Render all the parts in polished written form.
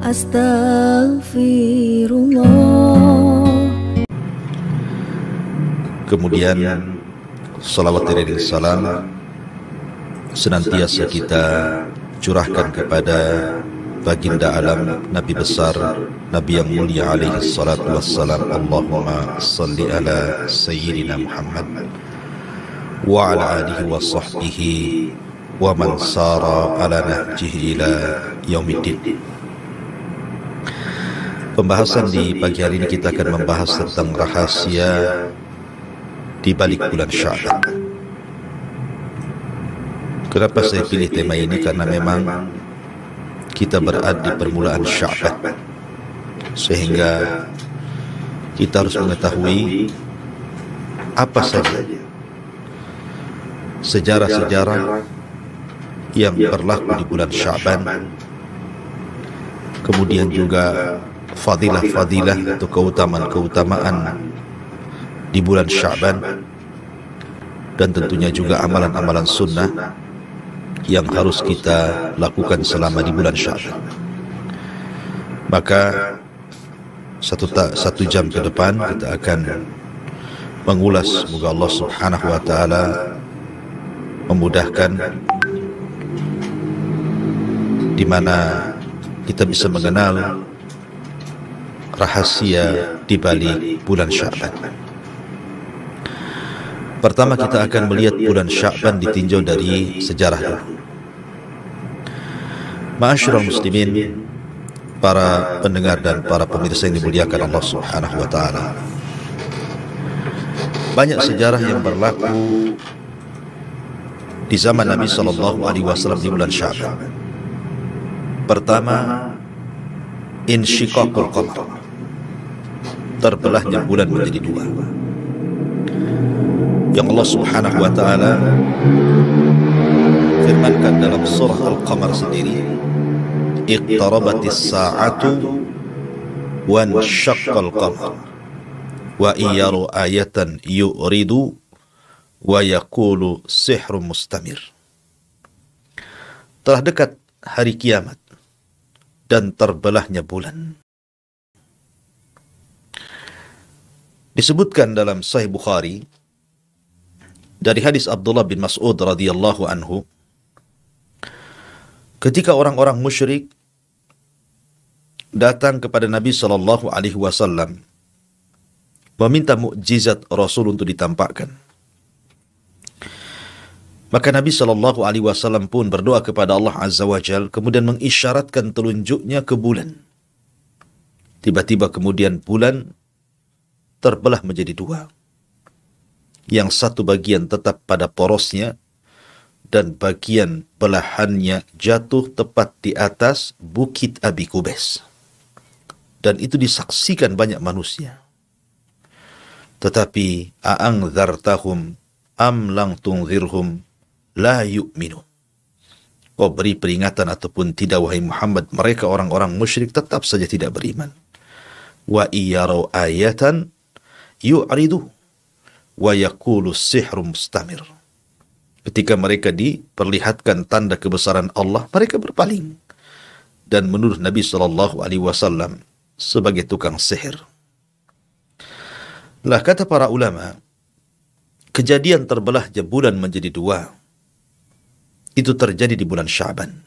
Astaghfirullah. Kemudian salawat dan salam senantiasa kita curahkan kepada baginda alam, Nabi besar, Nabi yang mulia alaihi salatu wassalam. Allahumma salli ala sayyidina Muhammad wa ala alihi wa sahbihi wa man sara ala nahjihi ila yaumiddin. Pembahasan di pagi hari ini kita akan membahas tentang rahasia di balik bulan Sya'ban. Kenapa saya pilih tema ini? Karena memang kita berada di permulaan Sya'ban, sehingga kita harus mengetahui apa saja sejarah-sejarah yang berlaku di bulan Sya'ban, kemudian juga fadilah-fadilah atau keutamaan-keutamaan di bulan Sya'ban, dan tentunya juga amalan-amalan sunnah yang harus kita lakukan selama di bulan Sya'ban. Maka satu jam ke depan kita akan mengulas, semoga Allah Subhanahu wa ta'ala memudahkan, di mana kita bisa mengenal rahasia di balik bulan Sya'ban. Pertama kita akan melihat bulan Sya'ban ditinjau dari sejarah dulu. Ma'asyiral muslimin, para pendengar dan para pemirsa yang dimuliakan Allah Subhanahu wa ta'ala, banyak sejarah yang berlaku di zaman Nabi sallallahu alaihi wasallam di bulan Sya'ban. Pertama, insyiqaqul qamar, terbelahnya bulan menjadi dua, yang Allah Subhanahu wa ta'ala firmankan dalam surah Al-Qamar sendiri, iqtarabatis sa'atu wa ansyaqqal qamar wa iyaru ayatan yu'ridu wa yaqulu sihrun mustamir. Telah dekat hari kiamat dan terbelahnya bulan. Disebutkan dalam Sahih Bukhari dari hadis Abdullah bin Mas'ud radhiyallahu anhu, ketika orang-orang musyrik datang kepada Nabi sallallahu alaihi wasallam meminta mukjizat Rasul untuk ditampakkan, maka Nabi sallallahu alaihi wasallam pun berdoa kepada Allah Azza wa Jalla, kemudian mengisyaratkan telunjuknya ke bulan. Tiba-tiba kemudian bulan terbelah menjadi dua, yang satu bagian tetap pada porosnya dan bagian belahannya jatuh tepat di atas bukit Abi Kubais, dan itu disaksikan banyak manusia. Tetapi a'angzartahum am lang tunzirhum la yu'minu, kau beri peringatan ataupun tidak wahai Muhammad, mereka orang-orang musyrik tetap saja tidak beriman. Wa iyarau ayatan yu'ridu wa yaqulu sihru mustamir, ketika mereka diperlihatkan tanda kebesaran Allah, mereka berpaling dan menuduh Nabi sallallahu alaihi wasallam sebagai tukang sihir. Lah, kata para ulama, kejadian terbelahnya bulan menjadi dua itu terjadi di bulan Sya'ban.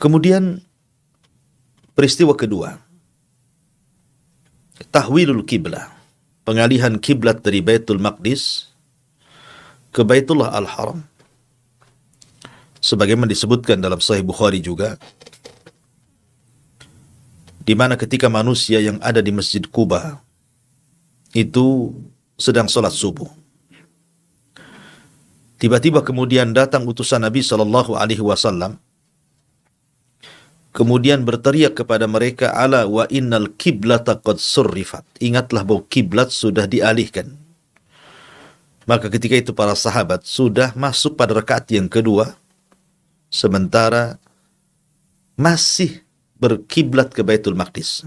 Kemudian peristiwa kedua, tahwilul kiblah, pengalihan kiblat dari Baitul Maqdis ke Baitullah Al-Haram. Sebagaimana disebutkan dalam Sahih Bukhari juga, di mana ketika manusia yang ada di Masjid Quba itu sedang sholat subuh, tiba-tiba kemudian datang utusan Nabi sallallahu alaihi wasallam, kemudian berteriak kepada mereka, ala wa innal kiblata qad surrifat, ingatlah bahwa kiblat sudah dialihkan. Maka ketika itu para sahabat sudah masuk pada rakaat yang kedua, sementara masih berkiblat ke Baitul Maqdis.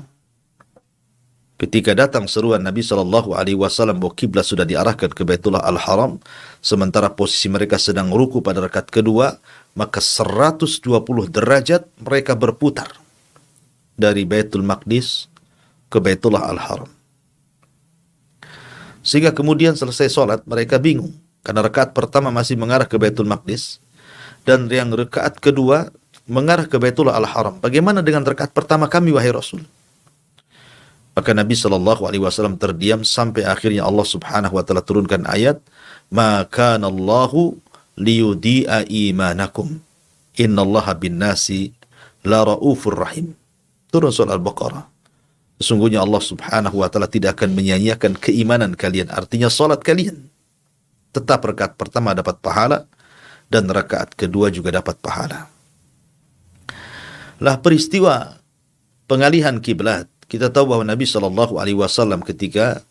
Ketika datang seruan Nabi sallallahu alaihi wasallam bahwa kiblat sudah diarahkan ke Baitullah Al-Haram, sementara posisi mereka sedang ruku pada rakaat kedua, maka 120 derajat mereka berputar dari Baitul Maqdis ke Baitullah Al-Haram. Sehingga kemudian selesai sholat, mereka bingung. Karena rakaat pertama masih mengarah ke Baitul Maqdis, dan yang rakaat kedua mengarah ke Baitullah Al-Haram. Bagaimana dengan rakaat pertama kami, wahai Rasul? Maka Nabi SAW terdiam sampai akhirnya Allah Subhanahu wa Ta'ala turunkan ayat, "Maka Allahu liyudi'a imanakum, innallaha bin nasi la raufur rahim." Turun surah Al-Baqarah. Sesungguhnya Allah Subhanahu wa Ta'ala tidak akan menyia-nyiakan keimanan kalian, artinya salat kalian. Tetap rakaat pertama dapat pahala, dan rakaat kedua juga dapat pahala. Lah peristiwa pengalihan kiblat, kita tahu bahwa Nabi SAW ketika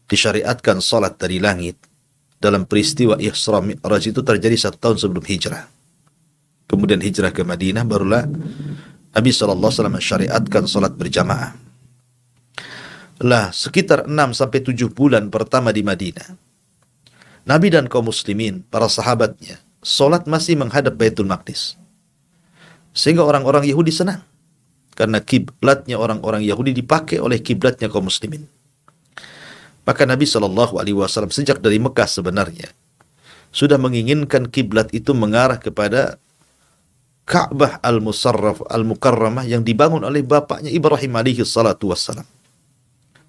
disyariatkan salat dari langit, dalam peristiwa Isra Mi'raj itu terjadi 1 tahun sebelum hijrah. Kemudian hijrah ke Madinah, barulah Nabi SAW mensyariatkan salat berjamaah. Lah sekitar 6-7 bulan pertama di Madinah, Nabi dan kaum muslimin, para sahabatnya, salat masih menghadap Baitul Maqdis. Sehingga orang-orang Yahudi senang, karena kiblatnya orang-orang Yahudi dipakai oleh kiblatnya kaum muslimin. Maka Nabi SAW sejak dari Mekah sebenarnya sudah menginginkan kiblat itu mengarah kepada Ka'bah Al-Musarraf Al-Mukarramah yang dibangun oleh bapaknya Ibrahim alaihi salatu wassalam.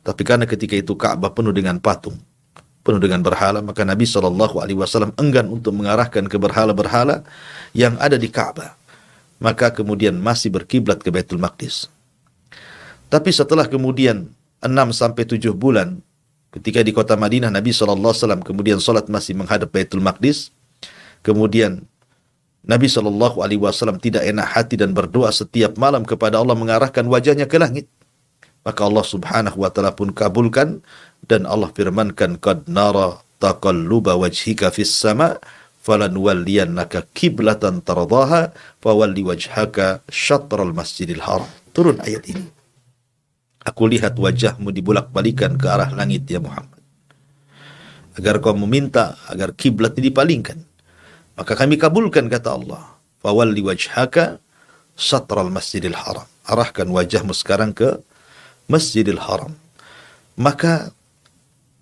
Tapi karena ketika itu Ka'bah penuh dengan patung, penuh dengan berhala, maka Nabi SAW enggan untuk mengarahkan ke berhala-berhala yang ada di Ka'bah. Maka kemudian masih berkiblat ke Baitul Maqdis. Tapi setelah kemudian 6-7 bulan, ketika di kota Madinah Nabi SAW kemudian salat masih menghadap Baitul Maqdis, kemudian Nabi SAW tidak enak hati dan berdoa setiap malam kepada Allah mengarahkan wajahnya ke langit. Maka Allah Subhanahu wa Ta'ala pun kabulkan, dan Allah firmankan, "Qad nara taqalluba wajhika fis sama' falanwalliyannaka kiblatan tardaha fawalli wajhaka syatral masjidil haram." Turun ayat ini. Aku lihat wajahmu dibulak-balikan ke arah langit, ya Muhammad, agar kau meminta agar kiblat dipalingkan. Maka kami kabulkan, kata Allah. Fawalli wajhaka syatral masjidil haram. Arahkan wajahmu sekarang ke Masjidil Haram. Maka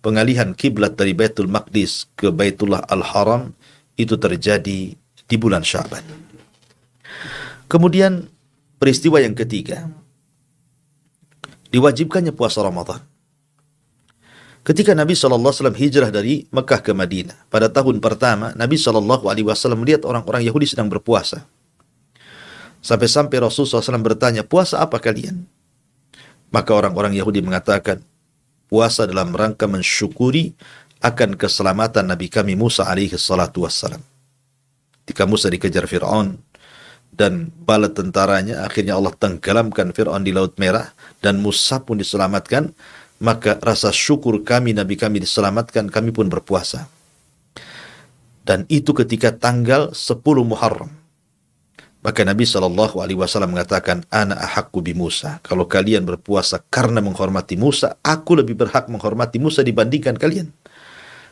pengalihan kiblat dari Baitul Maqdis ke Baitullah Al-Haram itu terjadi di bulan Sya'ban. Kemudian peristiwa yang ketiga, diwajibkannya puasa Ramadan. Ketika Nabi SAW hijrah dari Mekah ke Madinah, pada tahun pertama, Nabi SAW melihat orang-orang Yahudi sedang berpuasa. Sampai-sampai Rasulullah SAW bertanya, "Puasa apa kalian?" Maka orang-orang Yahudi mengatakan, "Puasa dalam rangka mensyukuri akan keselamatan Nabi kami Musa alaihi salatu wassalam." Ketika Musa dikejar Fir'aun dan bala tentaranya, akhirnya Allah tenggelamkan Fir'aun di Laut Merah, dan Musa pun diselamatkan. Maka rasa syukur kami, Nabi kami diselamatkan, kami pun berpuasa. Dan itu ketika tanggal 10 Muharram. Maka Nabi SAW mengatakan, "Ana ahakku bi Musa." Kalau kalian berpuasa karena menghormati Musa, aku lebih berhak menghormati Musa dibandingkan kalian.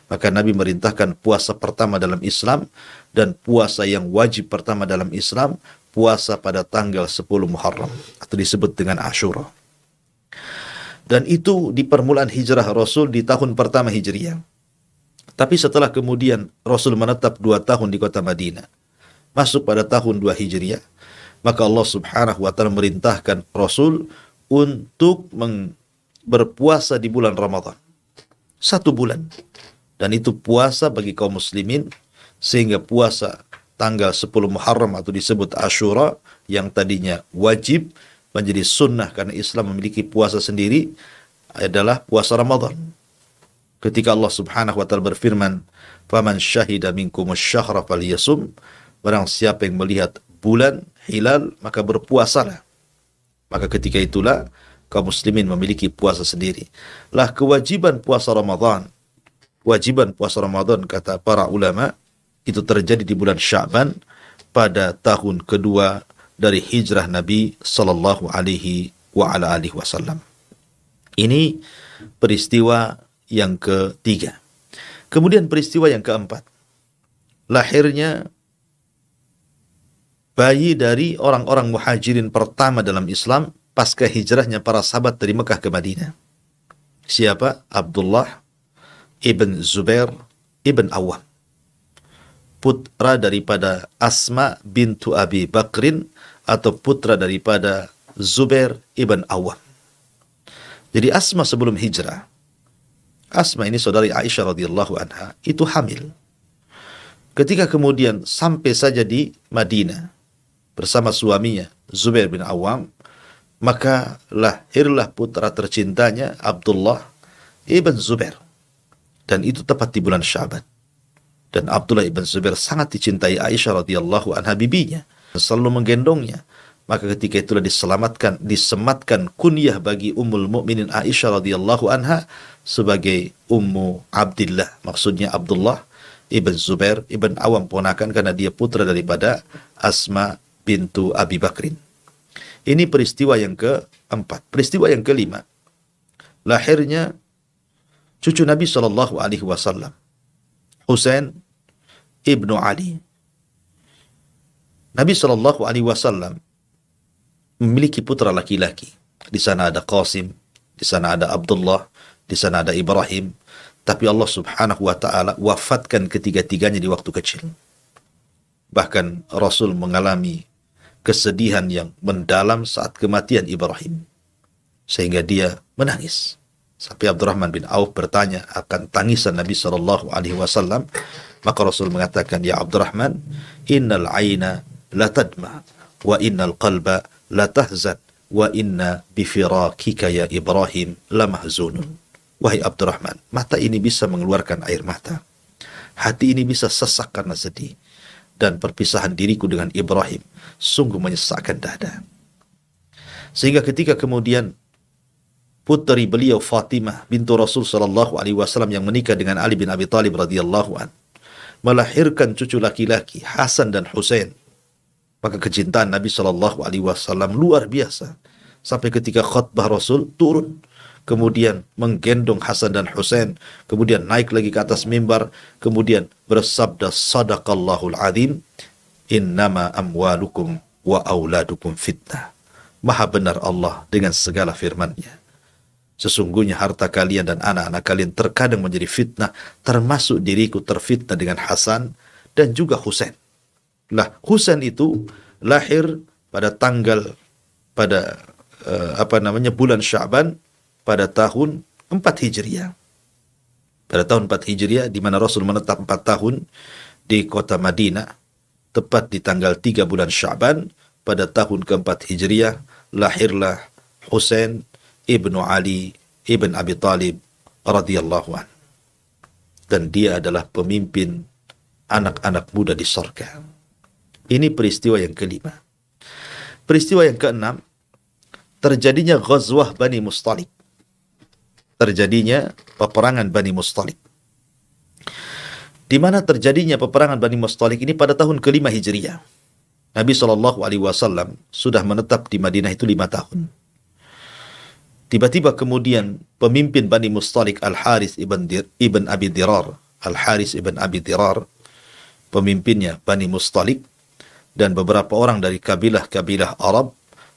Maka Nabi merintahkan puasa pertama dalam Islam, dan puasa yang wajib pertama dalam Islam, puasa pada tanggal 10 Muharram, atau disebut dengan Ashura. Dan itu di permulaan hijrah Rasul di tahun pertama Hijriah. Tapi setelah kemudian Rasul menetap 2 tahun di kota Madinah, masuk pada tahun 2 Hijriah, maka Allah Subhanahu wa Ta'ala merintahkan Rasul untuk berpuasa di bulan Ramadan 1 bulan, dan itu puasa bagi kaum muslimin, sehingga puasa tanggal 10 Muharram atau disebut Ashura yang tadinya wajib menjadi sunnah karena Islam memiliki puasa sendiri, adalah puasa Ramadan. Ketika Allah Subhanahu wa Ta'ala berfirman, "Faman syahida minkumus syahra falyasum." Barang siapa yang melihat bulan hilal, maka berpuasalah. Maka ketika itulah kaum muslimin memiliki puasa sendiri. Lah kewajiban puasa Ramadan, kata para ulama, itu terjadi di bulan Sya'ban pada tahun kedua dari hijrah Nabi sallallahu alaihi wasallam. Ini peristiwa yang ketiga. Kemudian peristiwa yang keempat, lahirnya bayi dari orang-orang muhajirin pertama dalam Islam pasca hijrahnya para sahabat dari Mekah ke Madinah. Siapa? Abdullah ibn Zubair ibn Awam, putra daripada Asma bintu Abi Bakrin atau putra daripada Zubair ibn Awam. Jadi Asma sebelum hijrah, Asma ini saudari Aisyah radhiyallahu anha, itu hamil. Ketika kemudian sampai saja di Madinah bersama suaminya Zubair bin Awam, maka lahirlah putra tercintanya Abdullah ibn Zubair, dan itu tepat di bulan Sya'ban. Dan Abdullah ibn Zubair sangat dicintai Aisyah radhiyallahu anha, bibinya, selalu menggendongnya. Maka ketika itulah disematkan kunyah bagi Ummul Mukminin Aisyah radhiyallahu anha sebagai Ummu Abdillah, maksudnya Abdullah ibn Zubair ibn Awam, ponakan karena dia putra daripada Asma bintu Abi Bakrin. Ini peristiwa yang keempat. Peristiwa yang kelima, lahirnya cucu Nabi Shallallahu Alaihi Wasallam, Husain ibnu Ali. Nabi Shallallahu Alaihi Wasallam memiliki putra laki-laki. Di sana ada Qasim, di sana ada Abdullah, di sana ada Ibrahim. Tapi Allah Subhanahu Wa Taala wafatkan ketiga-tiganya di waktu kecil. Bahkan Rasul mengalami kesedihan yang mendalam saat kematian Ibrahim, sehingga dia menangis. Sampai Abdurrahman bin Auf bertanya akan tangisan Nabi Shallallahu Alaihi Wasallam, maka Rasul mengatakan, ya Abdurrahman, innal aina la tadma, wa innal qalba la tahzan, wa inna bifirakika ya Ibrahim la mahzunun. Wahai Abdurrahman, mata ini bisa mengeluarkan air mata, hati ini bisa sesak karena sedih, dan perpisahan diriku dengan Ibrahim sungguh menyesakkan dada. Sehingga ketika kemudian putri beliau Fatimah bintu Rasul sallallahu alaihi wasallam yang menikah dengan Ali bin Abi Thalib radhiyallahu an melahirkan cucu laki-laki Hasan dan Husain, maka kecintaan Nabi sallallahu alaihi wasallam luar biasa, sampai ketika khutbah Rasul turun, kemudian menggendong Hasan dan Husain, kemudian naik lagi ke atas mimbar, kemudian bersabda, sadaqallahul azim, innama amwalukum wa auladukum fitnah. Maha benar Allah dengan segala firman-Nya. Sesungguhnya harta kalian dan anak-anak kalian terkadang menjadi fitnah, termasuk diriku terfitnah dengan Hasan dan juga Husain. Husain itu lahir pada bulan Sya'ban pada tahun 4 Hijriah. Pada tahun 4 Hijriah, di mana Rasul menetap 4 tahun di kota Madinah, tepat di tanggal 3 bulan Sya'ban, pada tahun keempat Hijriah, lahirlah Husain ibnu Ali ibn Abi Thalib radhiyallahu an. Dan dia adalah pemimpin anak-anak muda di surga. Ini peristiwa yang kelima. Peristiwa yang keenam, terjadinya Ghazwah Bani Mustalik. Terjadinya peperangan Bani Mustalik. Di mana terjadinya peperangan Bani Mustalik ini pada tahun kelima Hijriah. Nabi SAW sudah menetap di Madinah itu 5 tahun. Tiba-tiba kemudian pemimpin Bani Mustalik Al-Harith ibn Abi Dirar, Al-Harith ibn Abi Dirar, pemimpinnya Bani Mustalik, dan beberapa orang dari kabilah-kabilah Arab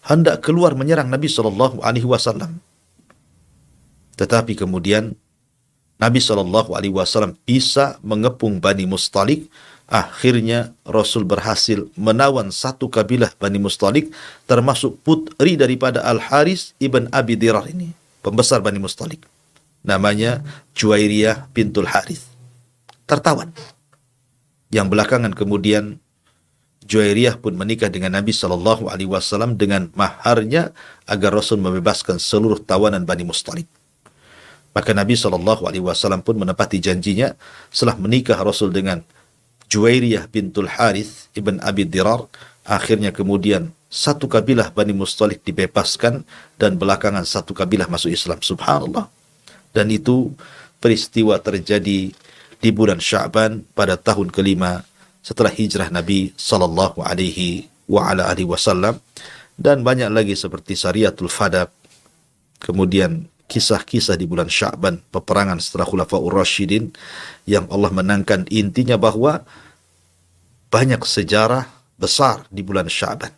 hendak keluar menyerang Nabi SAW. Tetapi kemudian Nabi SAW bisa mengepung Bani Mustalik. Akhirnya Rasul berhasil menawan satu kabilah Bani Mustalik, termasuk putri daripada Al-Harith ibn Abi Dirar ini, pembesar Bani Mustalik. Namanya Juwairiyah bintul Harith. Tertawan. Yang belakangan kemudian Juwairiyah pun menikah dengan Nabi SAW dengan maharnya agar Rasul membebaskan seluruh tawanan Bani Mustalik. Maka Nabi SAW pun menepati janjinya setelah menikah Rasul dengan Juwairiyah bintul Harith ibn Abi Dirar. Akhirnya kemudian satu kabilah Bani Mustalik dibebaskan dan belakangan satu kabilah masuk Islam. Subhanallah. Dan itu peristiwa terjadi di bulan Sya'ban pada tahun kelima setelah hijrah Nabi sallallahu alaihi wasallam. Dan banyak lagi seperti Sariyatul Fadak, kemudian kisah-kisah di bulan Sya'ban, peperangan setelah Khulafaur Rasyidin yang Allah menangkan. Intinya bahwa banyak sejarah besar di bulan Sya'ban.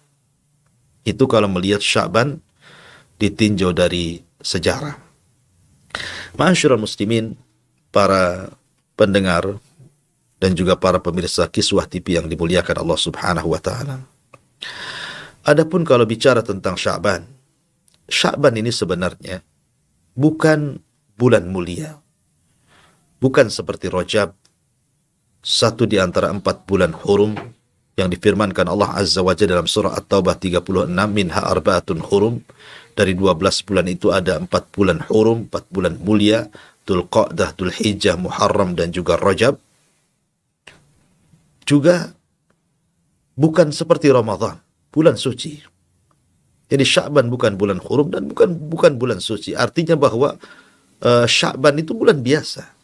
Itu kalau melihat Sya'ban ditinjau dari sejarah. Ma'asyiral muslimin, para pendengar dan juga para pemirsa Kiswah TV yang dimuliakan Allah Subhanahu wa taala. Adapun kalau bicara tentang Sya'ban, Sya'ban ini sebenarnya bukan bulan mulia. Bukan seperti Rajab, satu di antara 4 bulan hurum yang difirmankan Allah Azza wa Jalla dalam surah At-Taubah 36, minha arba'atun hurum. Dari 12 bulan itu ada 4 bulan hurum, 4 bulan mulia, Dzulqa'dah, Dzulhijjah, Muharram dan juga Rajab. Juga bukan seperti Ramadan, bulan suci. Jadi Sya'ban bukan bulan hurum dan bukan bulan suci. Artinya bahwa Sya'ban itu bulan biasa.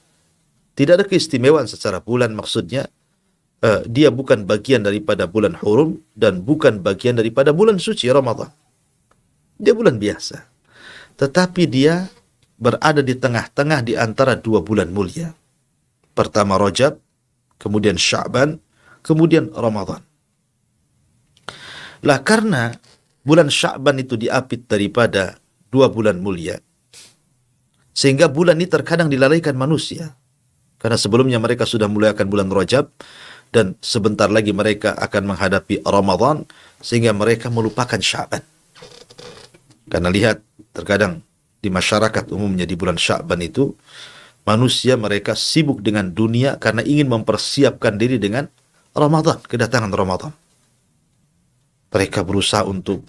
Tidak ada keistimewaan secara bulan, maksudnya dia bukan bagian daripada bulan hurum dan bukan bagian daripada bulan suci Ramadan. Dia bulan biasa. Tetapi dia berada di tengah-tengah di antara 2 bulan mulia. Pertama Rajab, kemudian Sya'ban, kemudian Ramadan. Lah karena bulan Sya'ban itu diapit daripada 2 bulan mulia, sehingga bulan ini terkadang dilalaikan manusia. Karena sebelumnya mereka sudah muliakan bulan Rajab, dan sebentar lagi mereka akan menghadapi Ramadan, sehingga mereka melupakan Sya'ban. Karena lihat, terkadang di masyarakat umumnya di bulan Sya'ban itu, manusia mereka sibuk dengan dunia karena ingin mempersiapkan diri dengan Ramadan, kedatangan Ramadan. Mereka berusaha untuk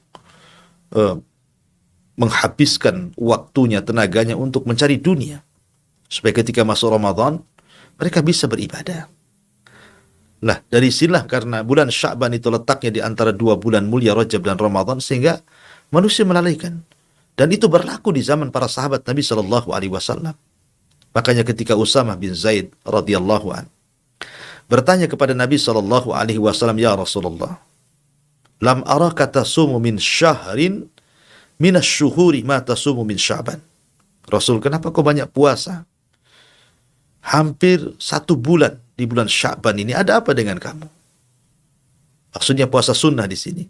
menghabiskan waktunya, tenaganya untuk mencari dunia. Supaya ketika masuk Ramadan, mereka bisa beribadah. Nah, dari sinilah karena bulan Sya'ban itu letaknya di antara 2 bulan mulia Rajab dan Ramadan, sehingga manusia melalaikan. Dan itu berlaku di zaman para sahabat Nabi Shallallahu Alaihi Wasallam. Makanya ketika Usamah bin Zaid radhiyallahu an bertanya kepada Nabi Shallallahu Alaihi Wasallam, ya Rasulullah, lam araka tasumu min syahrin minas syuhuri ma tasumu min Sya'ban. Rasul, kenapa kau banyak puasa? Hampir 1 bulan di bulan Sya'ban ini, ada apa dengan kamu? Maksudnya puasa sunnah di sini.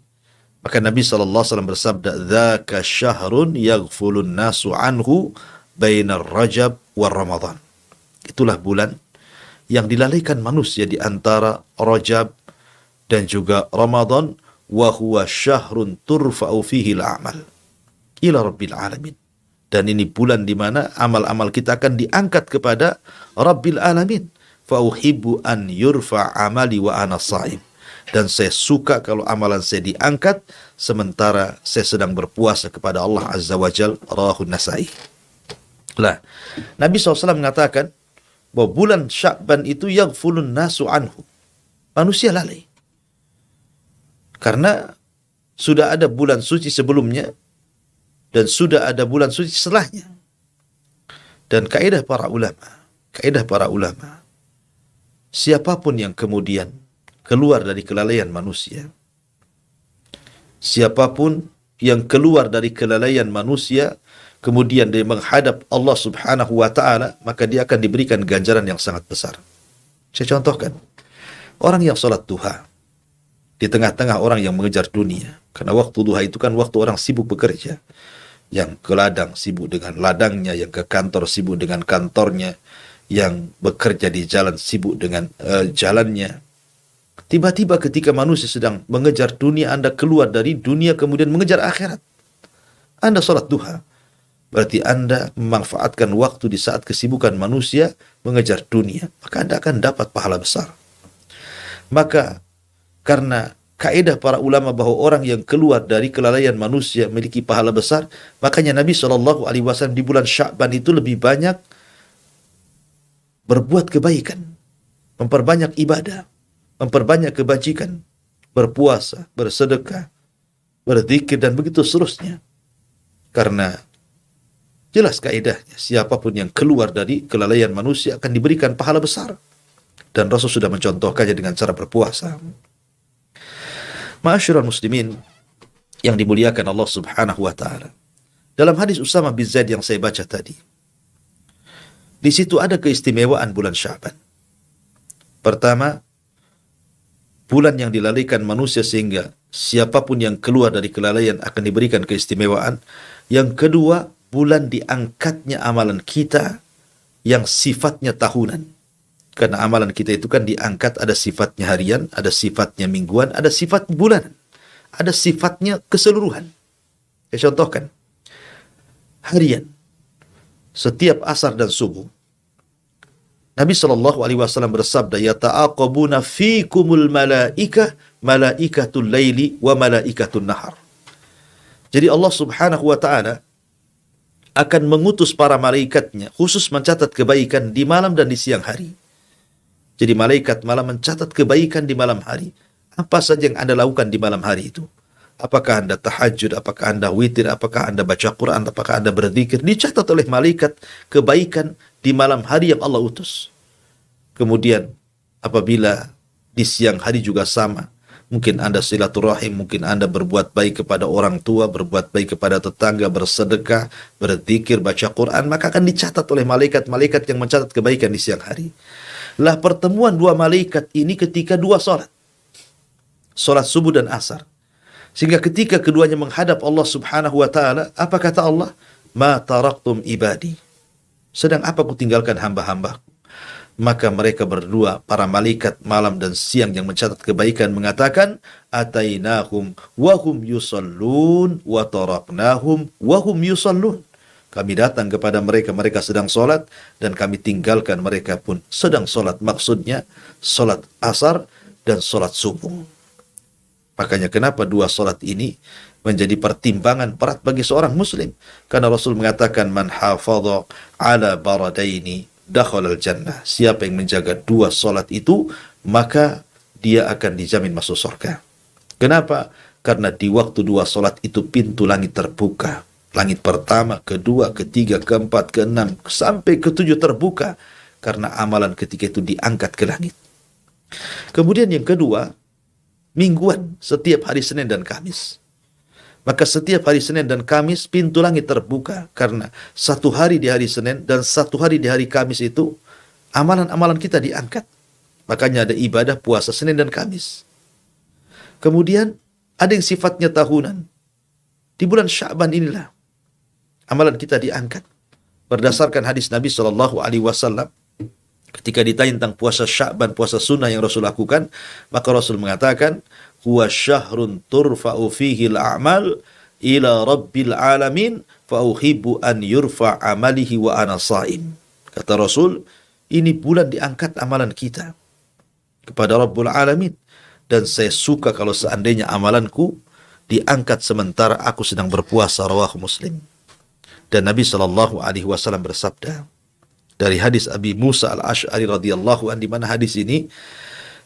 Maka Nabi SAW bersabda, dzaka syahrun yaghfulun nasu anhu bainar Rajab war Ramadan. Itulah bulan yang dilalaikan manusia di antara Rajab dan juga Ramadan, wa huwa syahrun turfa'u fihi al-a'mal ila rabbil alamin. Dan ini bulan di mana amal-amal kita akan diangkat kepada Rabbil Alamin. Fa uhibbu an yurfa amali wa ana shaim. Dan saya suka kalau amalan saya diangkat sementara saya sedang berpuasa kepada Allah Azza wa Jal. Rawahun Nasa'i. Lah, Nabi SAW mengatakan bahwa bulan Sya'ban itu yaghfulun nasu anhu. Manusia lalai. Karena sudah ada bulan suci sebelumnya dan sudah ada bulan suci setelahnya. Dan kaidah para ulama, siapapun yang kemudian keluar dari kelalaian manusia, siapapun yang keluar dari kelalaian manusia, kemudian dia menghadap Allah Subhanahu wa ta'ala, maka dia akan diberikan ganjaran yang sangat besar. Saya contohkan, orang yang sholat duha, di tengah-tengah orang yang mengejar dunia, karena waktu duha itu kan waktu orang sibuk bekerja, yang ke ladang sibuk dengan ladangnya, yang ke kantor sibuk dengan kantornya, yang bekerja di jalan sibuk dengan jalannya. Tiba-tiba ketika manusia sedang mengejar dunia, Anda keluar dari dunia kemudian mengejar akhirat. Anda sholat duha, berarti Anda memanfaatkan waktu di saat kesibukan manusia mengejar dunia, maka Anda akan dapat pahala besar. Maka karena kaidah para ulama bahwa orang yang keluar dari kelalaian manusia memiliki pahala besar, makanya Nabi SAW di bulan Sya'ban itu lebih banyak berbuat kebaikan, memperbanyak ibadah, memperbanyak kebajikan, berpuasa, bersedekah, berzikir, dan begitu seterusnya. Karena jelas kaidahnya, siapapun yang keluar dari kelalaian manusia akan diberikan pahala besar. Dan Rasul sudah mencontohkannya dengan cara berpuasa. Ma'asyiral muslimin yang dimuliakan Allah Subhanahu wa ta'ala. Dalam hadis Usamah bin Zaid yang saya baca tadi, di situ ada keistimewaan bulan Sya'ban. Pertama, bulan yang dilalaikan manusia sehingga siapapun yang keluar dari kelalaian akan diberikan keistimewaan. Yang kedua, bulan diangkatnya amalan kita yang sifatnya tahunan. Karena amalan kita itu kan diangkat, ada sifatnya harian, ada sifatnya mingguan, ada sifat bulanan, ada sifatnya keseluruhan. Saya contohkan, harian, setiap asar dan subuh, Nabi Shallallahu Alaihi Wasallam bersabda, "Yata'aqabuna fikumul malaikatul laili wa malaikatul nahar." Jadi Allah Subhanahu Wa Taala akan mengutus para malaikatnya khusus mencatat kebaikan di malam dan di siang hari. Jadi malaikat malam mencatat kebaikan di malam hari. Apa saja yang Anda lakukan di malam hari itu? Apakah Anda tahajud, apakah Anda witir, apakah Anda baca Quran, apakah Anda berzikir, dicatat oleh malaikat kebaikan di malam hari yang Allah utus. Kemudian apabila di siang hari juga sama, mungkin Anda silaturahim, mungkin Anda berbuat baik kepada orang tua, berbuat baik kepada tetangga, bersedekah, berzikir, baca Quran, maka akan dicatat oleh malaikat-malaikat yang mencatat kebaikan di siang hari. Lah pertemuan dua malaikat ini ketika dua salat subuh dan asar. Sehingga ketika keduanya menghadap Allah Subhanahu wa taala, apa kata Allah? Ma taraktum ibadi. Sedang apa ku tinggalkan hamba-hambaku? Maka mereka berdua, para malaikat malam dan siang yang mencatat kebaikan mengatakan, atainahum wa hum yusallun wa taraknahum wa hum yusallun. Kami datang kepada mereka, mereka sedang sholat, dan kami tinggalkan mereka pun sedang sholat. Maksudnya, sholat asar dan sholat subuh. Makanya kenapa dua sholat ini menjadi pertimbangan berat bagi seorang muslim. Karena Rasul mengatakan, man hafadha ala baradaini dakhalal jannah. Siapa yang menjaga dua sholat itu, maka dia akan dijamin masuk surga. Kenapa? Karena di waktu dua sholat itu pintu langit terbuka. Langit pertama, kedua, ketiga, keempat, keenam, sampai ketujuh terbuka. Karena amalan ketika itu diangkat ke langit. Kemudian yang kedua, mingguan, setiap hari Senin dan Kamis. Maka setiap hari Senin dan Kamis pintu langit terbuka. Karena satu hari di hari Senin dan satu hari di hari Kamis itu amalan-amalan kita diangkat. Makanya ada ibadah puasa Senin dan Kamis. Kemudian ada yang sifatnya tahunan. Di bulan Sya'ban inilah amalan kita diangkat. Berdasarkan hadis Nabi Shallallahu Alaihi Wasallam, ketika ditanya tentang puasa Sya'ban, puasa sunnah yang Rasul lakukan, maka Rasul mengatakan, huwa syahrun turfa'u fihi al-a'mal ila rabbil alamin fa uhibbu an yurfa' amalihi wa ana sha'im. Kata Rasul, ini bulan diangkat amalan kita kepada Rabbul Alamin, dan saya suka kalau seandainya amalanku diangkat sementara aku sedang berpuasa. Rawahu Muslim. Dan Nabi Shallallahu Alaihi Wasallam bersabda dari hadis Abi Musa al-Ash'ari radhiyallahu anhu, di mana hadis ini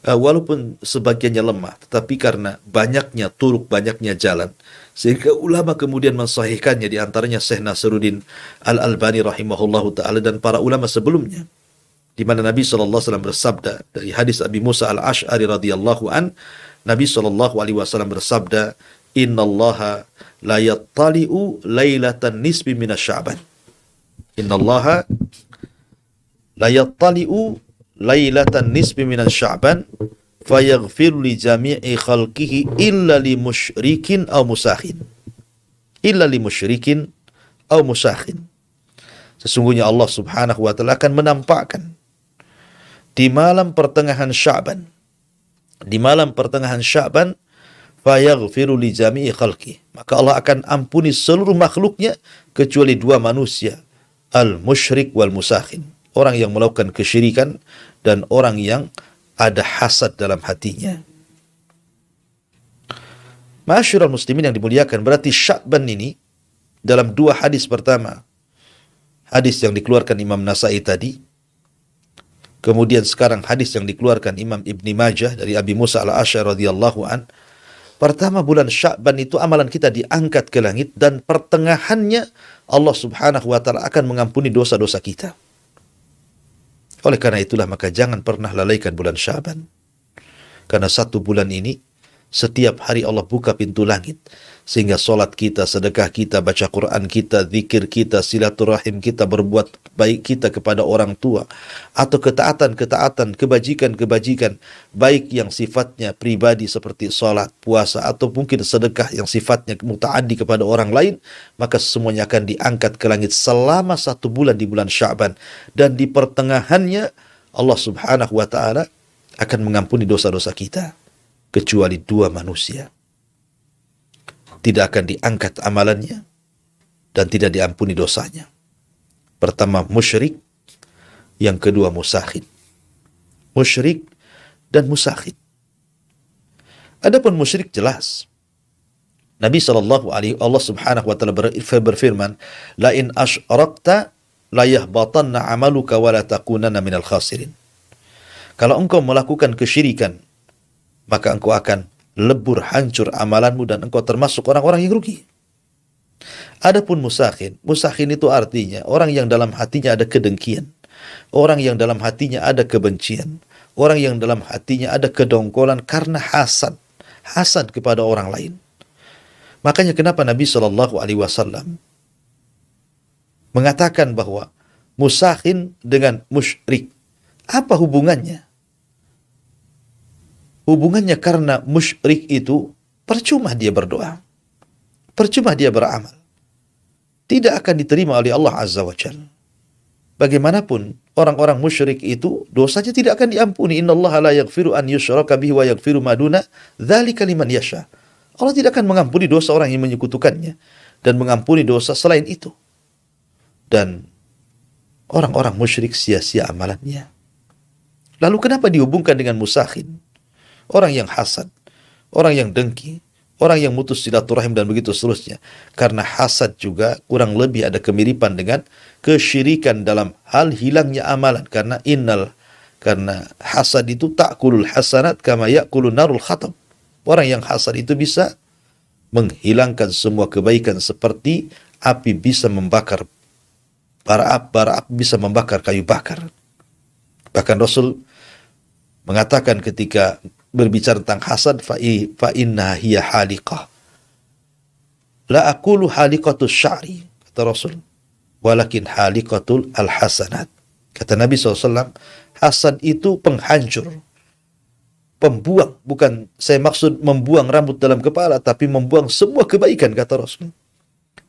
walaupun sebagiannya lemah, tetapi karena banyaknya turuk, banyaknya jalan, sehingga ulama kemudian mensahihkannya, di antaranya Syekh Nasruddin Al-Albani rahimahullahu taala dan para ulama sebelumnya, di mana Nabi Shallallahu Alaihi Wasallam bersabda dari hadis Abi Musa al-Ash'ari radhiyallahu an, Nabi Shallallahu Alaihi Wasallam bersabda, innallaha la yattali'u lailatan nisbi minasya'ban. Innallaha la yattali'u lailatan nisbi minasya'ban fayaghfiru li jami'i khalqihi illa li musyrikin aw musakhin. Illa li musyrikin aw musakhin. Sesungguhnya Allah Subhanahu wa taala akan menampakkan di malam pertengahan Sya'ban. Di malam pertengahan Sya'ban fayaghfiru li jami'i khalqi, maka Allah akan ampuni seluruh makhluknya kecuali dua manusia, al-musyrik wal musakhin, orang yang melakukan kesyirikan dan orang yang ada hasad dalam hatinya. Ma'asyiral muslimin yang dimuliakan, berarti Sya'ban ini dalam dua hadis pertama, hadis yang dikeluarkan Imam Nasai tadi, kemudian sekarang hadis yang dikeluarkan Imam Ibni Majah dari Abi Musa al-Asy'ari radhiyallahu an. Pertama, bulan Sya'ban itu amalan kita diangkat ke langit, dan pertengahannya Allah Subhanahu wa taala akan mengampuni dosa-dosa kita. Oleh karena itulah maka jangan pernah lalaikan bulan Sya'ban. Karena satu bulan ini setiap hari Allah buka pintu langit. Sehingga solat kita, sedekah kita, baca Quran kita, zikir kita, silaturahim kita, berbuat baik kita kepada orang tua, atau ketaatan-ketaatan, kebajikan-kebajikan, baik yang sifatnya pribadi seperti solat, puasa, atau mungkin sedekah yang sifatnya muta'addi kepada orang lain, maka semuanya akan diangkat ke langit selama 1 bulan di bulan Sya'ban. Dan di pertengahannya, Allah subhanahu wa ta'ala akan mengampuni dosa-dosa kita. Kecuali 2 manusia. Tidak akan diangkat amalannya dan tidak diampuni dosanya. Pertama musyrik, yang kedua musakhin. Musyrik dan musakhin. Adapun musyrik jelas. Nabi Allah subhanahu wa ta'ala berfirman, la in asyrakta la yahbatanna amaluka wa la takunanna minal khasirin. Kalau engkau melakukan kesyirikan, maka engkau akan lebur, hancur amalanmu, dan engkau termasuk orang-orang yang rugi. Adapun musakhin itu artinya orang yang dalam hatinya ada kedengkian, orang yang dalam hatinya ada kebencian, orang yang dalam hatinya ada kedongkolan karena hasad kepada orang lain. Makanya kenapa Nabi SAW mengatakan bahwa musakhin dengan musyrik, apa hubungannya? Hubungannya karena musyrik itu percuma dia berdoa, percuma dia beramal, tidak akan diterima oleh Allah Azza wa Jalla. Bagaimanapun orang-orang musyrik itu dosanya tidak akan diampuni. Innallaha la yaghfiru an yushraka bihi wa yaghfiru ma duna dzalika liman yasha. Allah tidak akan mengampuni dosa orang yang menyekutukannya dan mengampuni dosa selain itu. Dan orang-orang musyrik sia-sia amalannya. Lalu kenapa dihubungkan dengan musakhin? Orang yang hasad, orang yang dengki, orang yang mutus silaturahim, dan begitu seterusnya. Karena hasad juga kurang lebih ada kemiripan dengan kesyirikan dalam hal hilangnya amalan. Karena hasad itu ta'kulul hasanat kama ya'kulun narul khatam. Orang yang hasad itu bisa menghilangkan semua kebaikan seperti api bisa membakar bara api bisa membakar kayu bakar. Bahkan Rasul mengatakan ketika berbicara tentang hasad, fa inna hiya haliqah. La aqulu haliqatus sya'ri, kata Rasul, walakin haliqatul al-hasanat. Kata Nabi SAW, hasad itu penghancur, pembuang. Bukan saya maksud membuang rambut dalam kepala, tapi membuang semua kebaikan, kata Rasul.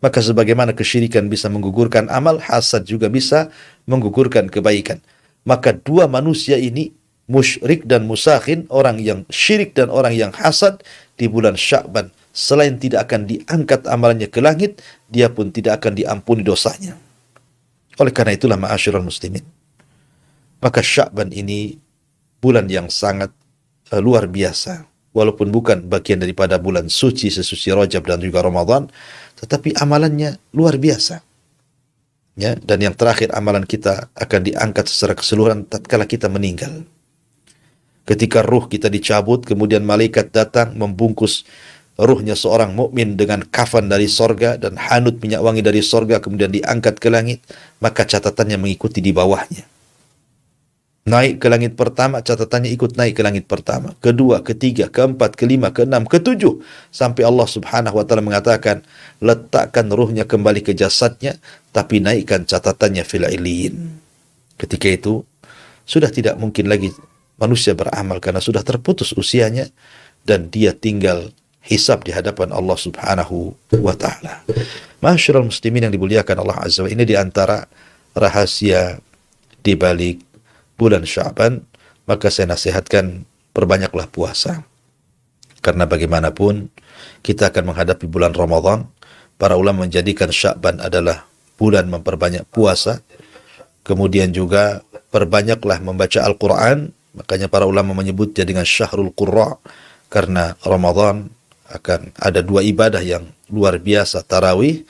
Maka sebagaimana kesyirikan bisa menggugurkan amal, hasad juga bisa menggugurkan kebaikan. Maka 2 manusia ini, musyrik dan musakhin, orang yang syirik dan orang yang hasad, di bulan Sya'ban, selain tidak akan diangkat amalannya ke langit, dia pun tidak akan diampuni dosanya. Oleh karena itulah ma'asyiral muslimin, maka Sya'ban ini bulan yang sangat luar biasa. Walaupun bukan bagian daripada bulan suci sesuci Rajab dan juga Ramadan, tetapi amalannya luar biasa. Ya, dan yang terakhir, amalan kita akan diangkat secara keseluruhan tatkala kita meninggal. Ketika ruh kita dicabut, kemudian malaikat datang membungkus ruhnya seorang mukmin dengan kafan dari sorga dan hanut minyak wangi dari sorga, kemudian diangkat ke langit, maka catatannya mengikuti di bawahnya. Naik ke langit pertama, catatannya ikut naik ke langit pertama, kedua, ketiga, keempat, kelima, keenam, ketujuh, sampai Allah subhanahu wa ta'ala mengatakan, letakkan ruhnya kembali ke jasadnya, tapi naikkan catatannya fil illiyin. Ketika itu sudah tidak mungkin lagi manusia beramal karena sudah terputus usianya dan dia tinggal hisab di hadapan Allah subhanahu wa ta'ala. Ma'asyiral muslimin yang dimuliakan Allah Azza wa Jalla, ini diantara rahasia di balik bulan Sya'ban. Maka saya nasihatkan, perbanyaklah puasa. Karena bagaimanapun kita akan menghadapi bulan Ramadan. Para ulama menjadikan Sya'ban adalah bulan memperbanyak puasa. Kemudian juga perbanyaklah membaca Al-Quran. Makanya para ulama menyebutnya dengan Syahrul Qurra, karena Ramadan akan ada 2 ibadah yang luar biasa, tarawih,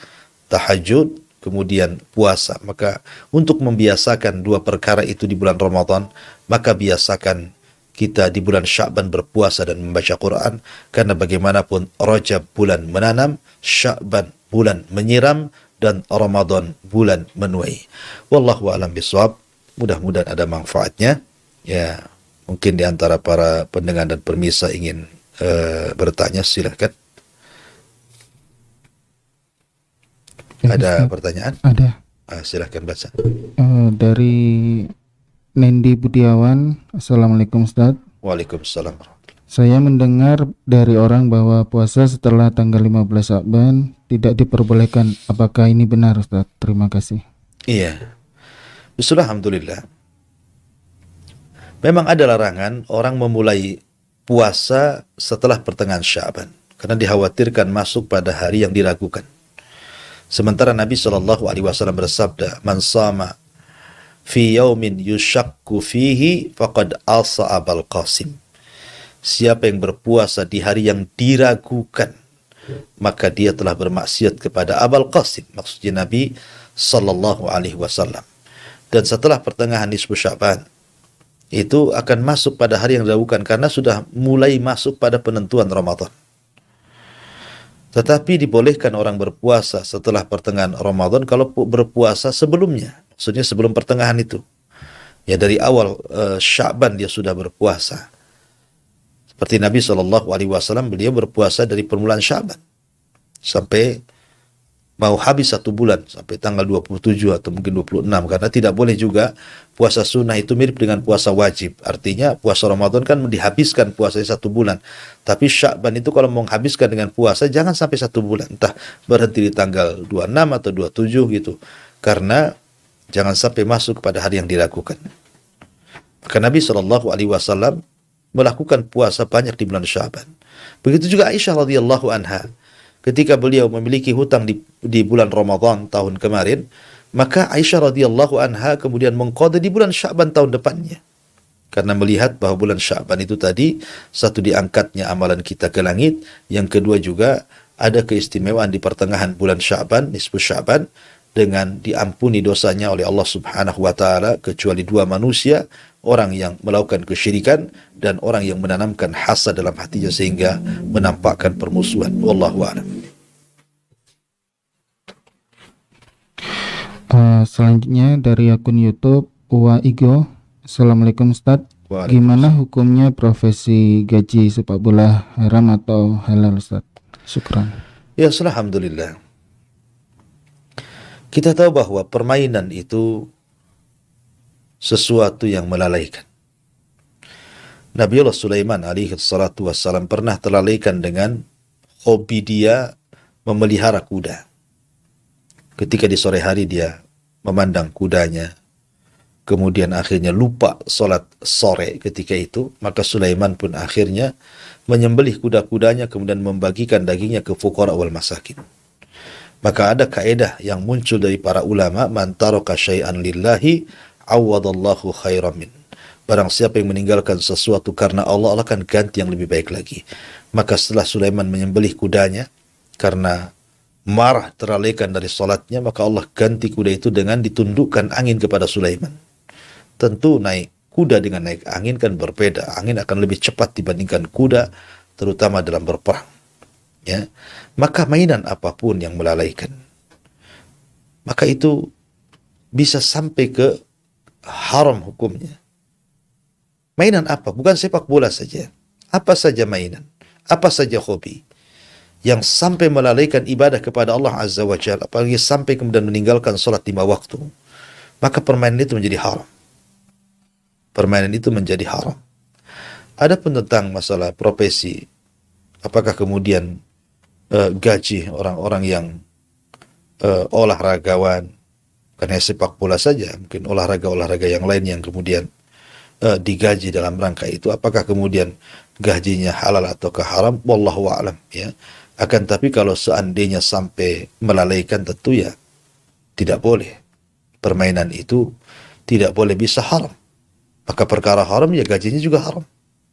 tahajud, kemudian puasa. Maka untuk membiasakan 2 perkara itu di bulan Ramadan, maka biasakan kita di bulan Sya'ban berpuasa dan membaca Quran, karena bagaimanapun Rajab bulan menanam, Sya'ban bulan menyiram, dan Ramadan bulan menuai. Wallahu a'lam bishawab. Mudah-mudahan ada manfaatnya. Ya, mungkin di antara para pendengar dan pemirsa ingin bertanya, silakan. Ada pertanyaan? Ada. Silahkan baca. Dari Nendi Budiawan. Assalamualaikum Ustaz. Waalaikumsalam. Saya mendengar dari orang bahwa puasa setelah tanggal 15 Sya'ban tidak diperbolehkan. Apakah ini benar Ustaz? Terima kasih. Iya. Bismillah, alhamdulillah. Memang ada larangan orang memulai puasa setelah pertengahan Sya'ban karena dikhawatirkan masuk pada hari yang diragukan. Sementara Nabi SAW bersabda, "Man sama fi yaumin yushakku fihi faqad asa Abul Qasim." Siapa yang berpuasa di hari yang diragukan, maka dia telah bermaksiat kepada Abul Qasim, maksudnya Nabi SAW. Dan setelah pertengahan nisfu Sya'ban, itu akan masuk pada hari yang diragukan karena sudah mulai masuk pada penentuan Ramadan. Tetapi dibolehkan orang berpuasa setelah pertengahan Ramadan kalau berpuasa sebelumnya, maksudnya sebelum pertengahan itu. Ya dari awal Sya'ban dia sudah berpuasa. Seperti Nabi SAW, beliau berpuasa dari permulaan Sya'ban sampai mau habis 1 bulan, sampai tanggal 27 atau mungkin 26, karena tidak boleh juga puasa sunnah itu mirip dengan puasa wajib. Artinya puasa Ramadan kan dihabiskan puasanya 1 bulan, tapi Sya'ban itu kalau mau menghabiskan dengan puasa jangan sampai 1 bulan, entah berhenti di tanggal 26 atau 27 gitu, karena jangan sampai masuk kepada hari yang diragukan. Maka Nabi SAW melakukan puasa banyak di bulan Sya'ban. Begitu juga Aisyah radhiyallahu anha, ketika beliau memiliki hutang di bulan Ramadan tahun kemarin, maka Aisyah radhiyallahu anha kemudian mengqadha di bulan Sya'ban tahun depannya. Karena melihat bahwa bulan Sya'ban itu tadi, satu diangkatnya amalan kita ke langit, yang kedua juga ada keistimewaan di pertengahan bulan Sya'ban, nisfu Sya'ban, dengan diampuni dosanya oleh Allah Subhanahu wa taala kecuali 2 manusia, orang yang melakukan kesyirikan dan orang yang menanamkan hasad dalam hatinya sehingga menampakkan permusuhan. Wallahu a'lam. Selanjutnya dari akun YouTube Uwa Igo. Assalamualaikum Ustaz. Gimana hukumnya profesi gaji sepak bola, haram atau halal Ustaz? Syukran. Ya, alhamdulillah. Kita tahu bahwa permainan itu sesuatu yang melalaikan. Nabiullah Sulaiman alaihi salatu wassalam pernah terlalaikan dengan hobi dia memelihara kuda. Ketika di sore hari dia memandang kudanya, kemudian akhirnya lupa sholat sore ketika itu, maka Sulaiman pun akhirnya menyembelih kuda-kudanya kemudian membagikan dagingnya ke fuqara wal masakin. Maka ada kaedah yang muncul dari para ulama, man taraka syai'an lillahi awadallahu khairan min. Barang siapa yang meninggalkan sesuatu karena Allah, Allah akan ganti yang lebih baik lagi. Maka setelah Sulaiman menyembelih kudanya karena marah terlalaikan dari salatnya, maka Allah ganti kuda itu dengan ditundukkan angin kepada Sulaiman. Tentu naik kuda dengan naik angin kan berbeda. Angin akan lebih cepat dibandingkan kuda, terutama dalam berperang. Ya, maka mainan apapun yang melalaikan, maka itu bisa sampai ke haram hukumnya. Mainan apa? Bukan sepak bola saja. Apa saja mainan, apa saja hobi yang sampai melalaikan ibadah kepada Allah Azza wa Jalla, apalagi sampai kemudian meninggalkan sholat 5 waktu, maka permainan itu menjadi haram. Permainan itu menjadi haram. Adapun tentang masalah profesi, apakah kemudian gaji orang-orang yang olahragawan, karena sepak bola saja, mungkin olahraga-olahraga yang lain yang kemudian digaji dalam rangka itu, apakah kemudian gajinya halal atau haram? Wallahu a'lam, ya. Akan tapi kalau seandainya sampai melalaikan, tentu ya tidak boleh. Permainan itu tidak boleh bisa haram. Maka perkara haram ya gajinya juga haram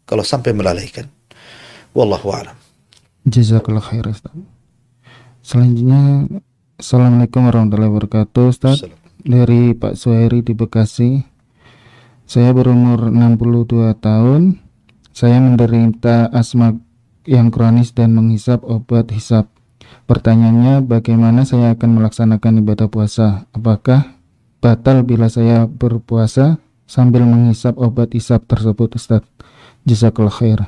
kalau sampai melalaikan. Wallahu a'lam. Jazakallah khair Ustaz. Selanjutnya, Assalamualaikum warahmatullahi wabarakatuh Ustaz. Dari Pak Suhairi di Bekasi. Saya berumur 62 tahun. Saya menderita asma yang kronis dan menghisap obat hisap. Pertanyaannya, bagaimana saya akan melaksanakan ibadah puasa? Apakah batal bila saya berpuasa sambil menghisap obat hisap tersebut Ustaz? Jazakallah khair.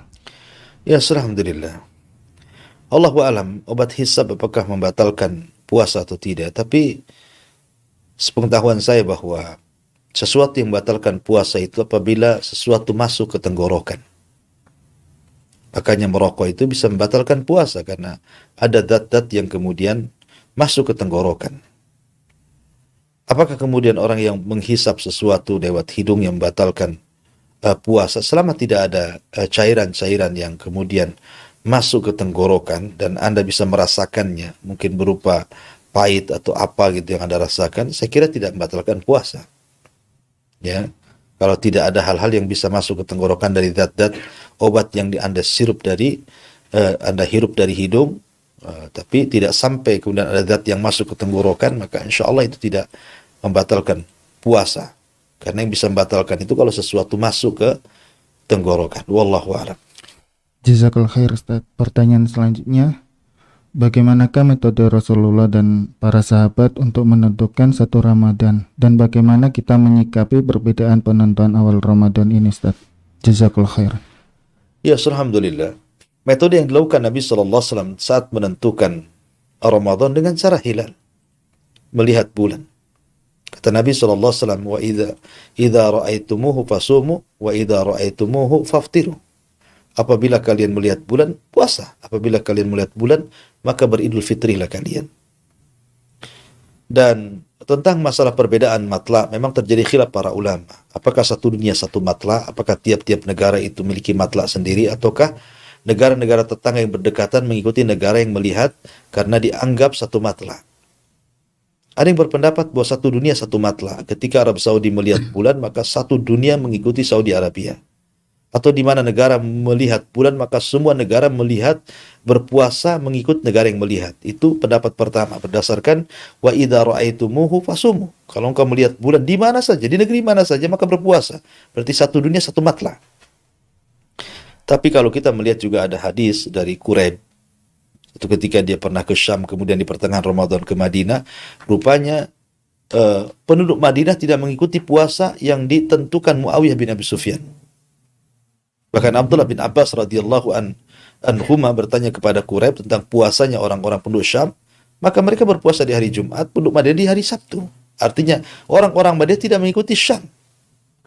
Ya, alhamdulillah. Allahu a'lam, obat hisab apakah membatalkan puasa atau tidak, tapi sepengetahuan saya bahwa sesuatu yang membatalkan puasa itu apabila sesuatu masuk ke tenggorokan. Makanya merokok itu bisa membatalkan puasa karena ada zat-zat yang kemudian masuk ke tenggorokan. Apakah kemudian orang yang menghisap sesuatu lewat hidung yang membatalkan puasa selama tidak ada cairan-cairan yang kemudian masuk ke tenggorokan dan Anda bisa merasakannya, mungkin berupa pahit atau apa gitu yang Anda rasakan, saya kira tidak membatalkan puasa. Ya, kalau tidak ada hal-hal yang bisa masuk ke tenggorokan dari zat-zat obat yang Anda sirup dari Anda hirup dari hidung, tapi tidak sampai kemudian ada zat yang masuk ke tenggorokan, maka insya Allah itu tidak membatalkan puasa. Karena yang bisa membatalkan itu kalau sesuatu masuk ke tenggorokan. Wallahu a'lam. Jazakallah khair Ustaz. Pertanyaan selanjutnya, bagaimanakah metode Rasulullah dan para sahabat untuk menentukan satu Ramadan, dan bagaimana kita menyikapi perbedaan penentuan awal Ramadan ini Ustaz? Jazakallah khair. Ya, alhamdulillah. Metode yang dilakukan Nabi SAW saat menentukan Ramadan dengan cara hilal, melihat bulan. Kata Nabi SAW, wa idza ra'aitumuhu fasumu wa idza ra'aitumuhu faftiru. Apabila kalian melihat bulan, puasa. Apabila kalian melihat bulan, maka beridul fitrilah kalian. Dan tentang masalah perbedaan matla, memang terjadi khilaf para ulama. Apakah satu dunia satu matla? Apakah tiap-tiap negara itu memiliki matla sendiri? Ataukah negara-negara tetangga yang berdekatan mengikuti negara yang melihat karena dianggap satu matla? Ada yang berpendapat bahwa satu dunia satu matla. Ketika Arab Saudi melihat bulan, maka satu dunia mengikuti Saudi Arabia. Atau di mana negara melihat bulan, maka semua negara melihat berpuasa mengikut negara yang melihat. Itu pendapat pertama berdasarkan wa idza ra'aitumuhu fasumu. Kalau engkau melihat bulan di mana saja, di negeri mana saja, maka berpuasa. Berarti satu dunia satu matla. Tapi kalau kita melihat juga ada hadis dari Quraib, itu ketika dia pernah ke Syam, kemudian di pertengahan Ramadan ke Madinah, rupanya penduduk Madinah tidak mengikuti puasa yang ditentukan Muawiyah bin Abi Sufyan. Bahkan Abdullah bin Abbas radhiyallahu anhuma bertanya kepada Quraib tentang puasanya orang-orang penduduk Syam, maka mereka berpuasa di hari Jumat, penduduk Madinah di hari Sabtu. Artinya orang-orang Madinah tidak mengikuti Syam.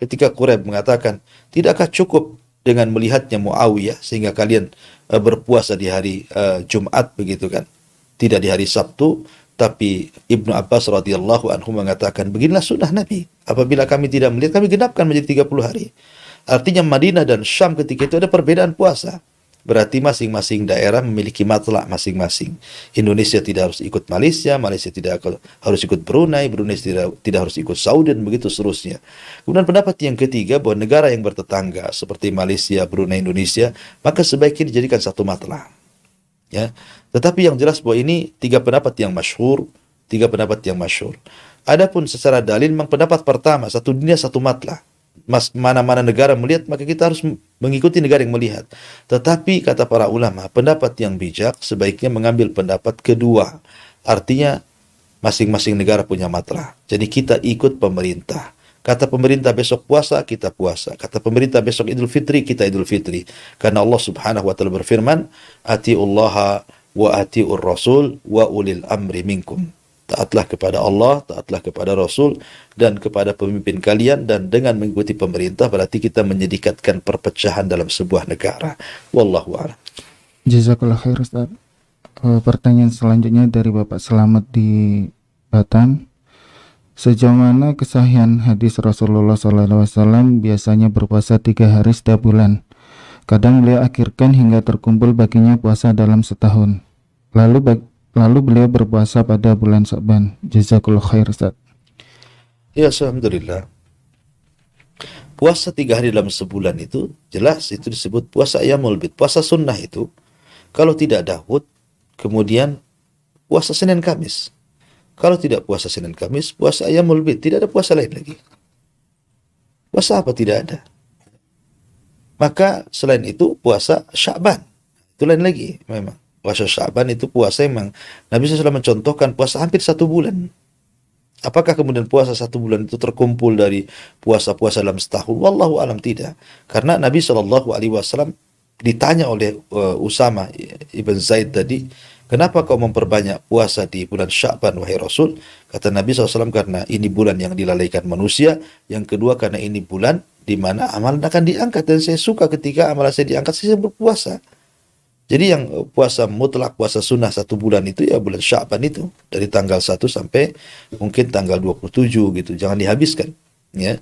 Ketika Quraib mengatakan, tidakkah cukup dengan melihatnya Muawiyah sehingga kalian berpuasa di hari Jumat begitu kan, tidak di hari Sabtu? Tapi Ibnu Abbas radhiyallahu anhu mengatakan, beginilah sunnah Nabi, apabila kami tidak melihat, kami genapkan menjadi 30 hari. Artinya Madinah dan Syam ketika itu ada perbedaan puasa. Berarti masing-masing daerah memiliki matla masing-masing. Indonesia tidak harus ikut Malaysia, Malaysia tidak harus ikut Brunei, Brunei tidak harus ikut Saudi, dan begitu seterusnya. Kemudian pendapat yang ketiga, bahwa negara yang bertetangga seperti Malaysia, Brunei, Indonesia, maka sebaiknya dijadikan satu matla. Ya. Tetapi yang jelas bahwa ini tiga pendapat yang masyhur. Adapun secara dalil, memang pendapat pertama, satu dunia satu matla. Mana-mana negara melihat, maka kita harus mengikuti negara yang melihat. Tetapi kata para ulama, pendapat yang bijak sebaiknya mengambil pendapat kedua. Artinya masing-masing negara punya matlah. Jadi kita ikut pemerintah. Kata pemerintah besok puasa, kita puasa. Kata pemerintah besok Idul Fitri, kita Idul Fitri. Karena Allah Subhanahu wa taala berfirman, "Atiullaha wa atiur rasul wa ulil amri minkum." Taatlah kepada Allah, taatlah kepada Rasul, dan kepada pemimpin kalian, dan dengan mengikuti pemerintah berarti kita menyedikatkan perpecahan dalam sebuah negara. Wallahu a'lam. Jazakallah khair Ustaz. Pertanyaan selanjutnya dari Bapak Selamat di Batam. Sejauh mana kesahihan hadis Rasulullah SAW biasanya berpuasa 3 hari setiap bulan? Kadang beliau akhirkan hingga terkumpul baginya puasa dalam setahun. Lalu beliau berpuasa pada bulan Sa'ban. Jazakallah khair Ustaz. Ya, alhamdulillah. Puasa 3 hari dalam sebulan itu jelas itu disebut puasa Ayyamul Bid. Puasa sunnah itu kalau tidak Daud, kemudian puasa Senin Kamis. Kalau tidak puasa Senin Kamis, puasa Ayyamul Bid. Tidak ada puasa lain lagi. Puasa apa? Tidak ada. Maka selain itu puasa Sya'ban. Itu lain lagi memang. Puasa Sya'ban itu puasa yang Nabi SAW mencontohkan puasa hampir 1 bulan. Apakah kemudian puasa 1 bulan itu terkumpul dari puasa-puasa dalam setahun? Wallahu alam tidak. Karena Nabi SAW ditanya oleh Usama ibn Zaid tadi, kenapa kau memperbanyak puasa di bulan Sya'ban wahai Rasul? Kata Nabi SAW, karena ini bulan yang dilalaikan manusia. Yang kedua, karena ini bulan di mana amalan akan diangkat, dan saya suka ketika amalan saya diangkat, saya berpuasa. Jadi yang puasa mutlak, puasa sunnah 1 bulan itu ya bulan Sya'ban itu, dari tanggal 1 sampai mungkin tanggal 27 gitu, jangan dihabiskan ya.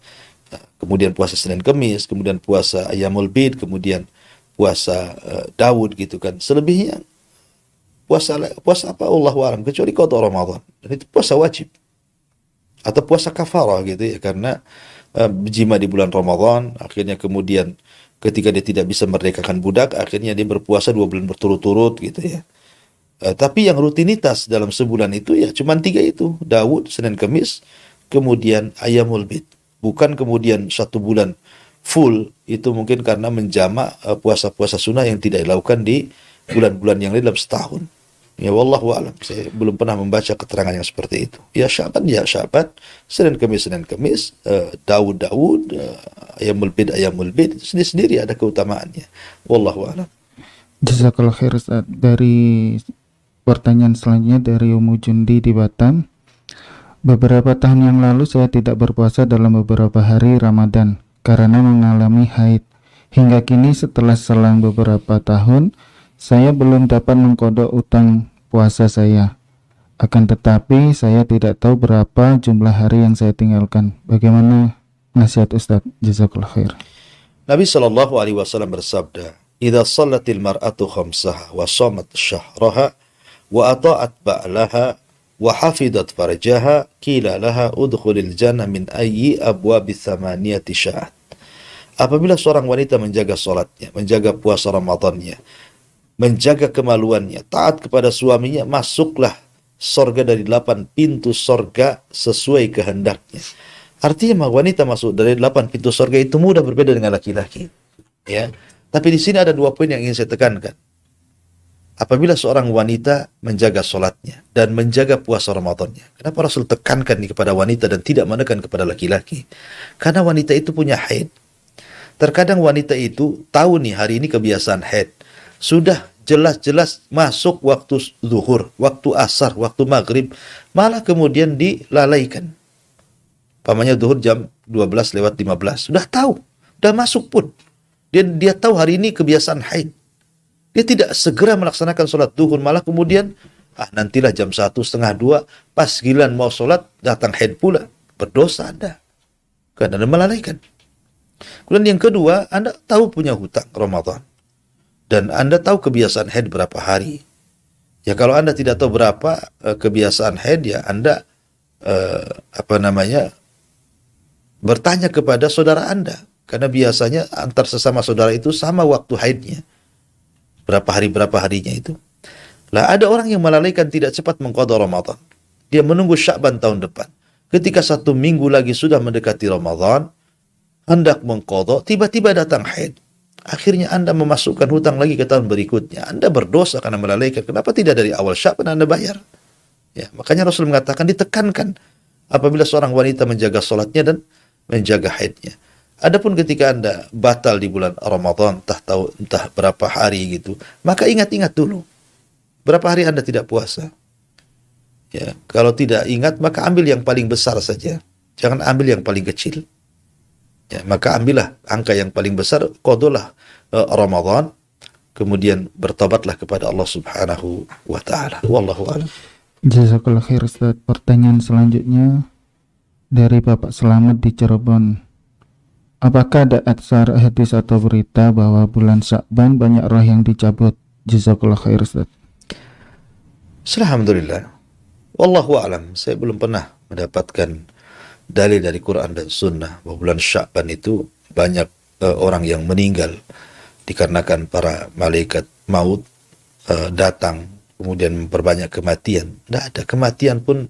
Kemudian puasa Senin Kemis, kemudian puasa Ayyamul Bid, kemudian puasa Daud gitu kan. Selebihnya puasa apa Allahu a'lam, kecuali qada Ramadan, dan itu puasa wajib atau puasa kafarah gitu ya, karena berjima di bulan Ramadan, akhirnya kemudian ketika dia tidak bisa merdekakan budak, akhirnya dia berpuasa 2 bulan berturut-turut gitu ya. Tapi yang rutinitas dalam sebulan itu ya cuma 3 itu, Daud, Senin Kemis, kemudian Ayyamul Bid. Bukan kemudian 1 bulan full, itu mungkin karena menjamak puasa-puasa sunnah yang tidak dilakukan di bulan-bulan yang lain dalam setahun. Ya wallahu a'lam, saya belum pernah membaca keterangan yang seperti itu. Ya Sya'ban, Senin Kemis, Daud, Ayyamul Bid, itu sendiri-sendiri ada keutamaannya. Wallahu a'lam. Jazakallah khair Ustaz. Dari pertanyaan selanjutnya dari Umu Jundi di Batam. Beberapa tahun yang lalu saya tidak berpuasa dalam beberapa hari Ramadan karena mengalami haid. Hingga kini setelah selang beberapa tahun, saya belum dapat mengqadha utang puasa saya. Akan tetapi saya tidak tahu berapa jumlah hari yang saya tinggalkan. Bagaimana nasihat Ustaz? Jazakallah khair. Nabi sallallahu alaihi wasallam bersabda, "Idza shallatil mar'atu khamsaha wa shamat syahraha wa ata'at ba'laha wa hafidat farjaha qila laha udkhulil jannah min ayyi abwabis thamaniyati sya'at." Apabila seorang wanita menjaga salatnya, menjaga puasa Ramadannya, menjaga kemaluannya, taat kepada suaminya, masuklah sorga dari 8 pintu sorga sesuai kehendaknya. Artinya wanita masuk dari 8 pintu sorga itu mudah, berbeda dengan laki-laki. Ya. Tapi di sini ada 2 poin yang ingin saya tekankan. Apabila seorang wanita menjaga sholatnya dan menjaga puasa Ramadannya, kenapa Rasul tekankan ini kepada wanita dan tidak menekan kepada laki-laki? Karena wanita itu punya haid. Terkadang wanita itu tahu nih hari ini kebiasaan haid. Sudah jelas-jelas masuk waktu zuhur, waktu asar, waktu maghrib, malah kemudian dilalaikan. Pamannya zuhur jam 12:15. Sudah tahu, sudah masuk pun. Dia tahu hari ini kebiasaan haid. Dia tidak segera melaksanakan sholat zuhur, malah kemudian nantilah jam 1, setengah 2, pas giliran mau sholat, datang haid pula. Berdosa Anda. Karena Anda melalaikan. Kemudian yang kedua, Anda tahu punya hutang Ramadan. Dan Anda tahu kebiasaan haid berapa hari. Ya kalau Anda tidak tahu berapa kebiasaan haid, ya Anda bertanya kepada saudara Anda. Karena biasanya antar sesama saudara itu sama waktu haidnya. Berapa harinya itu. Lah ada orang yang melalaikan, tidak cepat mengqadha Ramadan. Dia menunggu Sya'ban tahun depan. Ketika 1 minggu lagi sudah mendekati Ramadan, hendak mengqadha, tiba-tiba datang haid. Akhirnya Anda memasukkan hutang lagi ke tahun berikutnya. Anda berdosa karena melalaikan. Kenapa tidak dari awal Sya'ban Anda bayar? Ya, makanya Rasul mengatakan, ditekankan apabila seorang wanita menjaga sholatnya dan menjaga haidnya. Adapun ketika Anda batal di bulan Ramadan, entah berapa hari gitu, maka ingat-ingat dulu berapa hari Anda tidak puasa. Ya, kalau tidak ingat, maka ambil yang paling besar saja. Jangan ambil yang paling kecil. Ya, maka ambillah angka yang paling besar, qadhalah Ramadan, kemudian bertobatlah kepada Allah Subhanahu wa taala. Wallahu a'lam. Jazakallah khair Ustaz. Pertanyaan selanjutnya dari Bapak Selamat di Cirebon. Apakah ada atsar hadis atau berita bahwa bulan Sya'ban banyak roh yang dicabut? Jazakallah khair Ustaz. Alhamdulillah. Wallahu a'lam. Saya belum pernah mendapatkan dalil dari Quran dan Sunnah bahwa bulan Sya'ban itu banyak orang yang meninggal dikarenakan para malaikat maut datang kemudian memperbanyak kematian. Tidak ada, kematian pun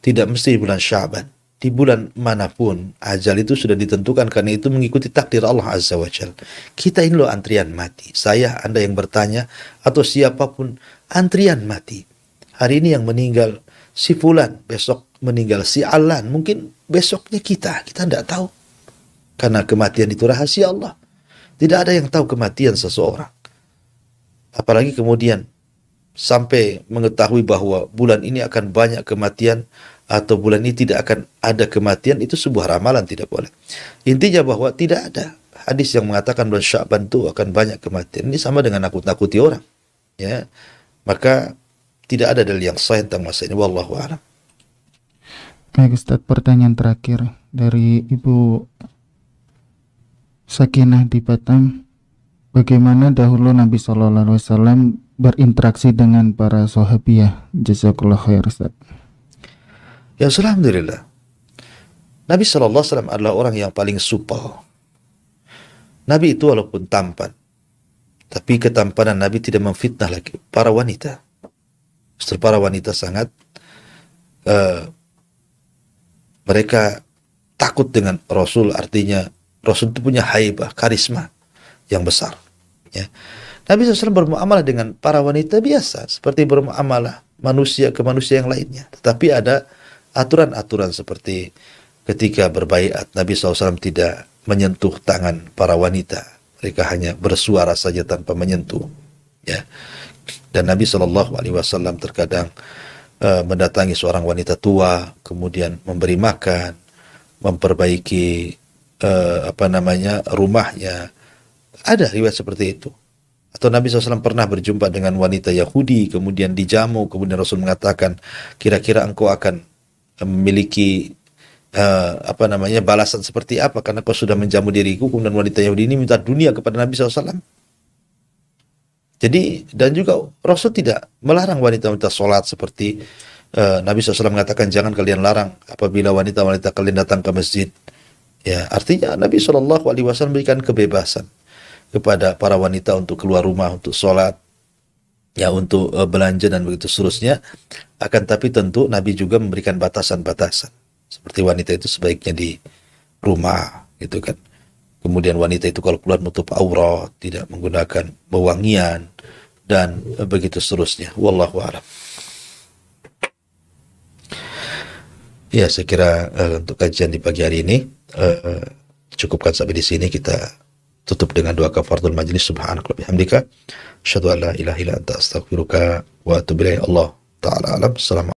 tidak mesti di bulan Sya'ban. Di bulan manapun ajal itu sudah ditentukan, karena itu mengikuti takdir Allah Azza wa Jalla. Kita ini loh antrian mati. Saya, Anda yang bertanya, atau siapapun, antrian mati. Hari ini yang meninggal si fulan, besok meninggal si Alan, mungkin besoknya kita tidak tahu. Karena kematian itu rahasia Allah. Tidak ada yang tahu kematian seseorang. Apalagi kemudian sampai mengetahui bahwa bulan ini akan banyak kematian atau bulan ini tidak akan ada kematian, itu sebuah ramalan, tidak boleh. Intinya bahwa tidak ada hadis yang mengatakan bulan Sya'ban itu akan banyak kematian. Ini sama dengan nakut-nakuti orang. Ya, maka tidak ada dalil yang sahih tentang masa ini. Wallahu a'lam. Baik Ustaz, pertanyaan terakhir dari Ibu Sakinah di Batam. Bagaimana dahulu Nabi SAW berinteraksi dengan para sahabiah? Jazakallah khair Ustaz. Ya, alhamdulillah. Nabi SAW adalah orang yang paling supel. Nabi itu walaupun tampan, tapi ketampanan Nabi tidak memfitnah lagi para wanita. Justru para wanita sangat mereka takut dengan Rasul, artinya Rasul itu punya haibah, karisma yang besar. Ya. Nabi SAW bermuamalah dengan para wanita biasa, seperti bermuamalah manusia ke manusia yang lainnya. Tetapi ada aturan-aturan seperti ketika berbaiat, Nabi SAW tidak menyentuh tangan para wanita. Mereka hanya bersuara saja tanpa menyentuh. Ya. Dan Nabi SAW terkadang mendatangi seorang wanita tua, kemudian memberi makan, memperbaiki rumahnya. Ada riwayat seperti itu. Atau Nabi SAW pernah berjumpa dengan wanita Yahudi, kemudian dijamu, kemudian Rasul mengatakan, kira-kira engkau akan memiliki balasan seperti apa karena kau sudah menjamu diriku. Kemudian wanita Yahudi ini minta dunia kepada Nabi SAW. Jadi, dan juga Rasul tidak melarang wanita-wanita sholat seperti Nabi SAW mengatakan jangan kalian larang apabila wanita-wanita kalian datang ke masjid. Ya, artinya Nabi SAW memberikan kebebasan kepada para wanita untuk keluar rumah, untuk sholat, ya, untuk belanja dan begitu seterusnya. Akan tapi tentu Nabi juga memberikan batasan-batasan. Seperti wanita itu sebaiknya di rumah, gitu kan. Kemudian wanita itu kalau keluar menutup aurat, tidak menggunakan wewangian, dan begitu seterusnya. Wallahu a'lam. Ya, saya kira untuk kajian di pagi hari ini cukupkan sampai di sini. Kita tutup dengan doa kafaratul majlis. Subhanaka wa bihamdika asyhadu an la ilaha illa anta astaghfiruka wa atubu ilaik. Allah taala alam. Assalamualaikum.